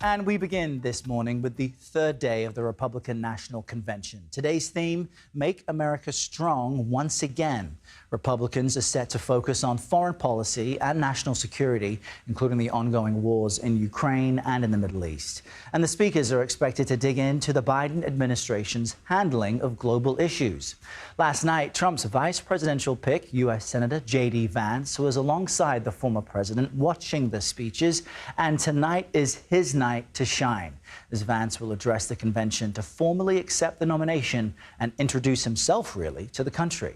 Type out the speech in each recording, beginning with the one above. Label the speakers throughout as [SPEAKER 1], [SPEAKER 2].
[SPEAKER 1] And we begin this morning with the third day of the Republican National Convention. Today's theme, Make America Strong Once Again. Republicans are set to focus on foreign policy and national security, including the ongoing wars in Ukraine and in the Middle East. And the speakers are expected to dig into the Biden administration's handling of global issues. Last night, Trump's vice presidential pick, U.S. Senator JD Vance, was alongside the former president watching the speeches, and tonight is his night to shine, as Vance will address the convention to formally accept the nomination and introduce himself, really, to the country.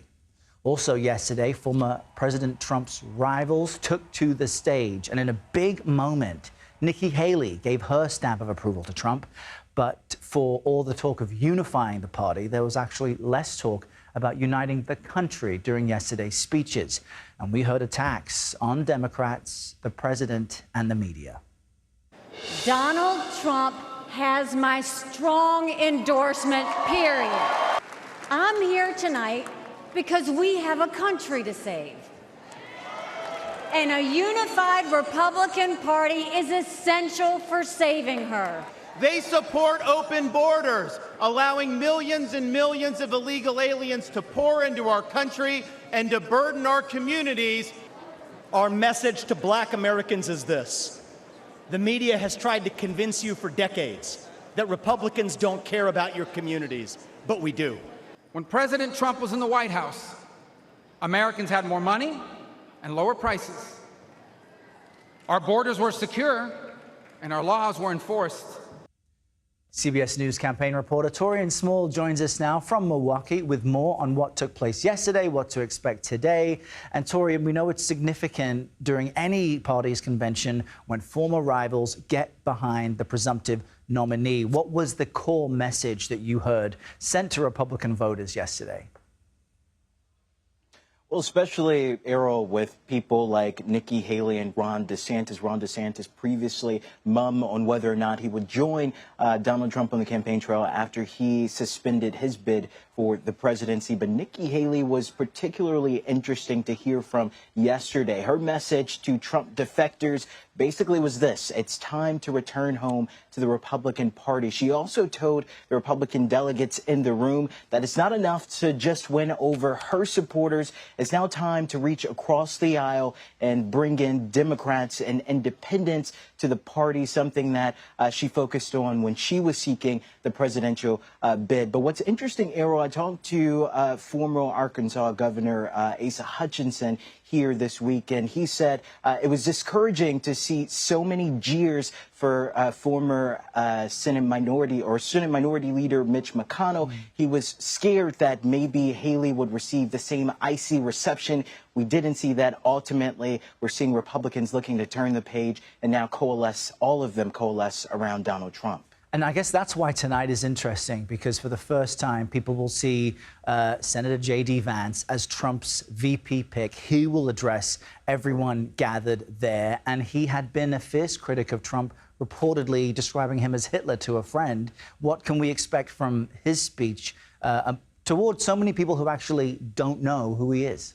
[SPEAKER 1] Also yesterday, former President Trump's rivals took to the stage, and in a big moment, Nikki Haley gave her stamp of approval to Trump. But for all the talk of unifying the party, there was actually less talk about uniting the country during yesterday's speeches. And we heard attacks on Democrats, the president, and the media.
[SPEAKER 2] Donald Trump has my strong endorsement, period. I'm here tonight because we have a country to save. And a unified Republican Party is essential for saving her.
[SPEAKER 3] They support open borders, allowing millions and millions of illegal aliens to pour into our country and to burden our communities.
[SPEAKER 4] Our message to Black Americans is this. The media has tried to convince you for decades that Republicans don't care about your communities, but we do.
[SPEAKER 5] When President Trump was in the White House, Americans had more money and lower prices. Our borders were secure and our laws were enforced.
[SPEAKER 1] CBS News campaign reporter Taurean Small joins us now from Milwaukee with more on what took place yesterday, what to expect today. And Taurean, we know it's significant during any party's convention when former rivals get behind the presumptive nominee. What was the core message that you heard sent to Republican voters yesterday?
[SPEAKER 6] Well, especially, Errol, with people like Nikki Haley and Ron DeSantis. Ron DeSantis previously mum on whether or not he would join Donald Trump on the campaign trail after he suspended his bid for the presidency. But Nikki Haley was particularly interesting to hear from yesterday. Her message to Trump defectors basically was this: it's time to return home to the Republican Party. She also told the Republican delegates in the room that it's not enough to just win over her supporters. It's now time to reach across the aisle and bring in Democrats and independents to the party, something that she focused on when she was seeking the presidential bid. But what's interesting, Errol, I talked to former Arkansas Governor Asa Hutchinson here this week, and he said it was discouraging to see so many jeers for former Senate Minority Leader Mitch McConnell. He was scared that maybe Haley would receive the same icy reception. We didn't see that. Ultimately, we're seeing Republicans looking to turn the page and now coalesce, all of them coalesce around Donald Trump.
[SPEAKER 1] And I guess that's why tonight is interesting, because for the first time, people will see Senator JD Vance as Trump's VP pick. He will address everyone gathered there. And he had been a fierce critic of Trump, reportedly describing him as Hitler to a friend. What can we expect from his speech towards so many people who actually don't know who he is?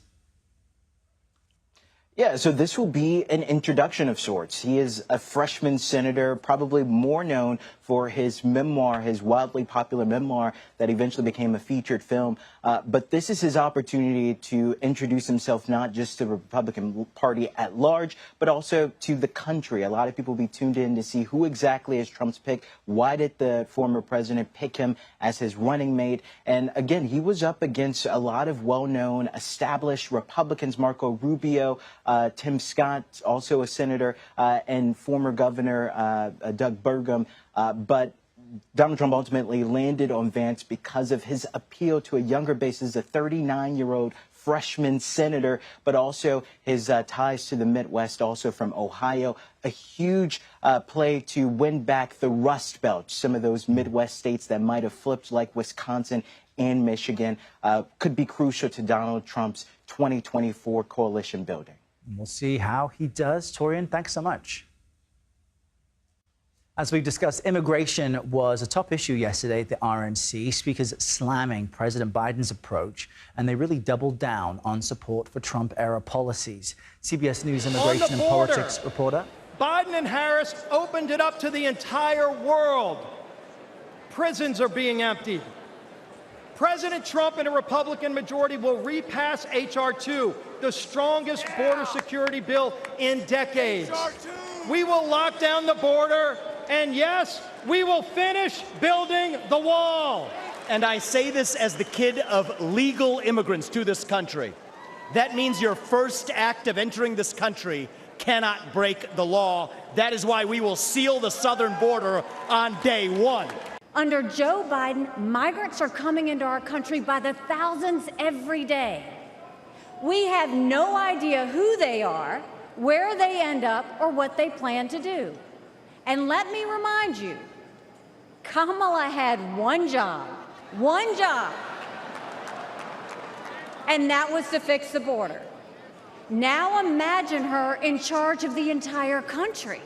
[SPEAKER 6] Yeah, so this will be an introduction of sorts. He is a freshman senator, probably more known for his memoir, his wildly popular memoir that eventually became a featured film. But this is his opportunity to introduce himself not just to the Republican Party at large, but also to the country. A lot of people will be tuned in to see who exactly is Trump's pick. Why did the former president pick him as his running mate? And again, he was up against a lot of well-known, established Republicans, Marco Rubio, Tim Scott, also a senator, and former Governor Doug Burgum. But Donald Trump ultimately landed on Vance because of his appeal to a younger base as a 39-year-old freshman senator, but also his ties to the Midwest, also from Ohio. A huge play to win back the Rust Belt, some of those Midwest states that might have flipped, like Wisconsin and Michigan, could be crucial to Donald Trump's 2024 coalition building.
[SPEAKER 1] We'll see how he does. Taurean, thanks so much. As we've discussed, immigration was a top issue yesterday at the RNC. Speakers slamming President Biden's approach, and they really doubled down on support for Trump-era policies. CBS News immigration and politics reporter
[SPEAKER 4] Biden and Harris opened it up to the entire world. Prisons are being emptied. President Trump and a Republican majority will repass H.R. 2, the strongest border security bill in decades. We will lock down the border, and yes, we will finish building the wall. And I say this as the kid of legal immigrants to this country. That means your first act of entering this country cannot break the law. That is why we will seal the southern border on day one.
[SPEAKER 2] Under Joe Biden, migrants are coming into our country by the thousands every day. We have no idea who they are, where they end up, or what they plan to do. And let me remind you, Kamala had one job, and that was to fix the border. Now imagine her in charge of the entire country.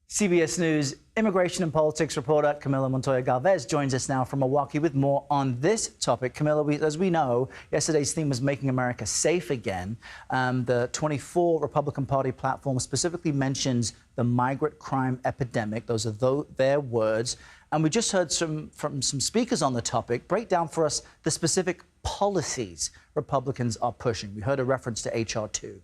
[SPEAKER 1] CBS News immigration and politics reporter Camilo Montoya-Galvez joins us now from Milwaukee with more on this topic. Camilo, as we know, yesterday's theme was making America safe again. The 24 Republican Party platform specifically mentions the migrant crime epidemic. Those are their words. And we just heard from some speakers on the topic. Break down for us the specific policies Republicans are pushing. We heard a reference to H.R. 2.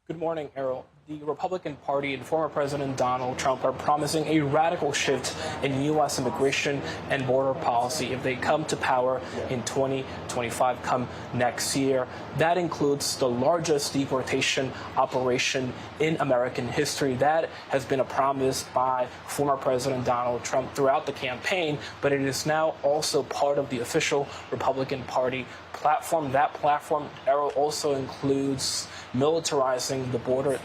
[SPEAKER 7] Good morning, Errol. The Republican Party and former President Donald Trump are promising a radical shift in U.S. immigration and border policy if they come to power in 2025, come next year. That includes the largest deportation operation in American history. That has been a promise by former President Donald Trump throughout the campaign, but it is now also part of the official Republican Party platform. That platform, Errol, also includes militarizing the border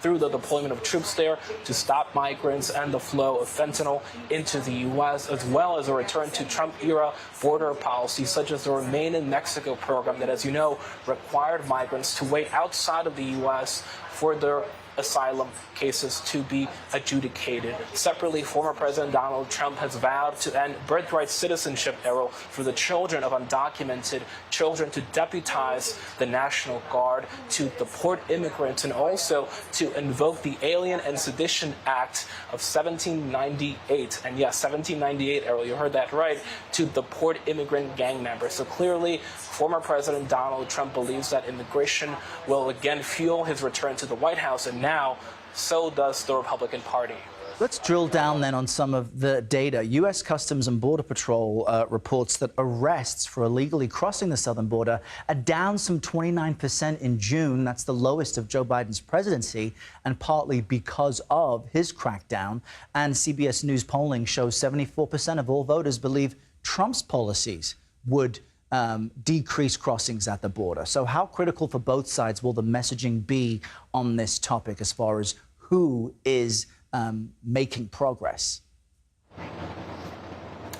[SPEAKER 7] through the deployment of troops there to stop migrants and the flow of fentanyl into the U.S., as well as a return to Trump-era border policies, such as the Remain in Mexico program that, as you know, required migrants to wait outside of the U.S. for their asylum cases to be adjudicated. Separately, former President Donald Trump has vowed to end birthright citizenship, Errol, for the children of undocumented children, to deputize the National Guard, to deport immigrants, and also to invoke the Alien and Sedition Act of 1798. And yes, 1798, Errol, you heard that right, to deport immigrant gang members. So clearly, former President Donald Trump believes that immigration will again fuel his return to the White House, and now so does the Republican Party.
[SPEAKER 1] Let's drill down then on some of the data. U.S. Customs and Border Patrol reports that arrests for illegally crossing the southern border are down some 29% in June. That's the lowest of Joe Biden's presidency, and partly because of his crackdown. And CBS News polling shows 74% of all voters believe Trump's policies would decrease crossings at the border. So how critical for both sides will the messaging be on this topic as far as who is making progress?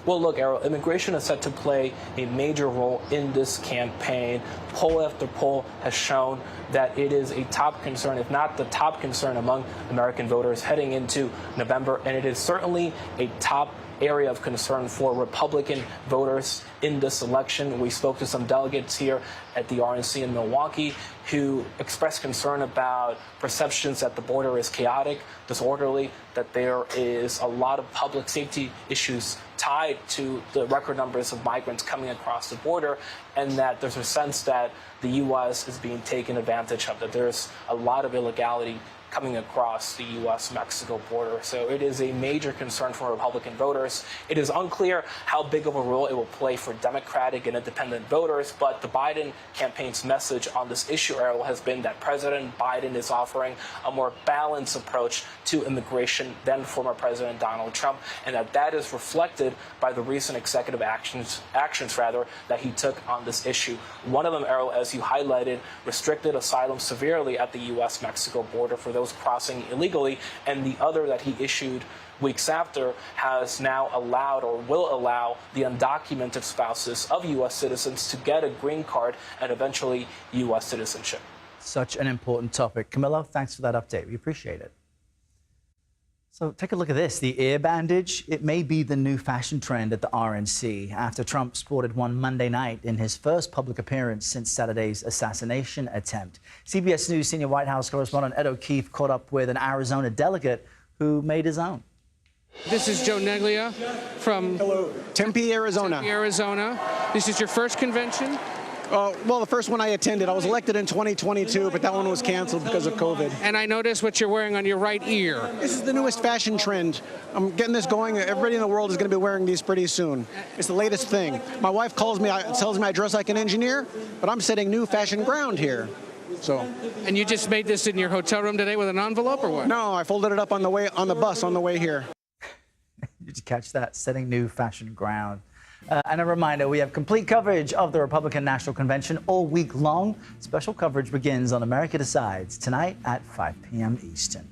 [SPEAKER 7] Well, look, Errol, immigration is set to play a major role in this campaign. Poll after poll has shown that it is a top concern, if not the top concern, among American voters heading into November, and it is certainly a top area of concern for Republican voters in this election. We spoke to some delegates here at the RNC in Milwaukee who expressed concern about perceptions that the border is chaotic, disorderly, that there is a lot of public safety issues tied to the record numbers of migrants coming across the border, and that there's a sense that the U.S. is being taken advantage of, that there's a lot of illegality coming across the U.S.-Mexico border. So it is a major concern for Republican voters. It is unclear how big of a role it will play for Democratic and independent voters, but the Biden campaign's message on this issue, Errol, has been that President Biden is offering a more balanced approach to immigration than former President Donald Trump, and that is reflected by the recent executive actions that he took on this issue. One of them, Errol, as you highlighted, restricted asylum severely at the U.S.-Mexico border for those crossing illegally, and the other that he issued weeks after has now allowed, or will allow, the undocumented spouses of U.S. citizens to get a green card and eventually U.S. citizenship.
[SPEAKER 1] Such an important topic. Camilo, thanks for that update. We appreciate it. So take a look at this. The ear bandage, it may be the new fashion trend at the RNC after Trump sported one Monday night in his first public appearance since Saturday's assassination attempt. CBS News senior White House correspondent Ed O'Keefe caught up with an Arizona delegate who made his own.
[SPEAKER 8] This is Joe Neglia from
[SPEAKER 9] Tempe, Arizona.
[SPEAKER 8] Tempe, Arizona. This is your first convention?
[SPEAKER 9] Well, the first one I attended, I was elected in 2022, but that one was canceled because of COVID.
[SPEAKER 8] And I notice what you're wearing on your right ear.
[SPEAKER 9] This is the newest fashion trend. I'm getting this going. Everybody in the world is going to be wearing these pretty soon. It's the latest thing. My wife tells me I dress like an engineer, but I'm setting new fashion ground here. So.
[SPEAKER 8] And you just made this in your hotel room today with an envelope or what?
[SPEAKER 9] No, I folded it up on the bus on the way here.
[SPEAKER 1] Did you catch that? Setting new fashion ground. And a reminder, we have complete coverage of the Republican National Convention all week long. Special coverage begins on America Decides tonight at 5 p.m. Eastern.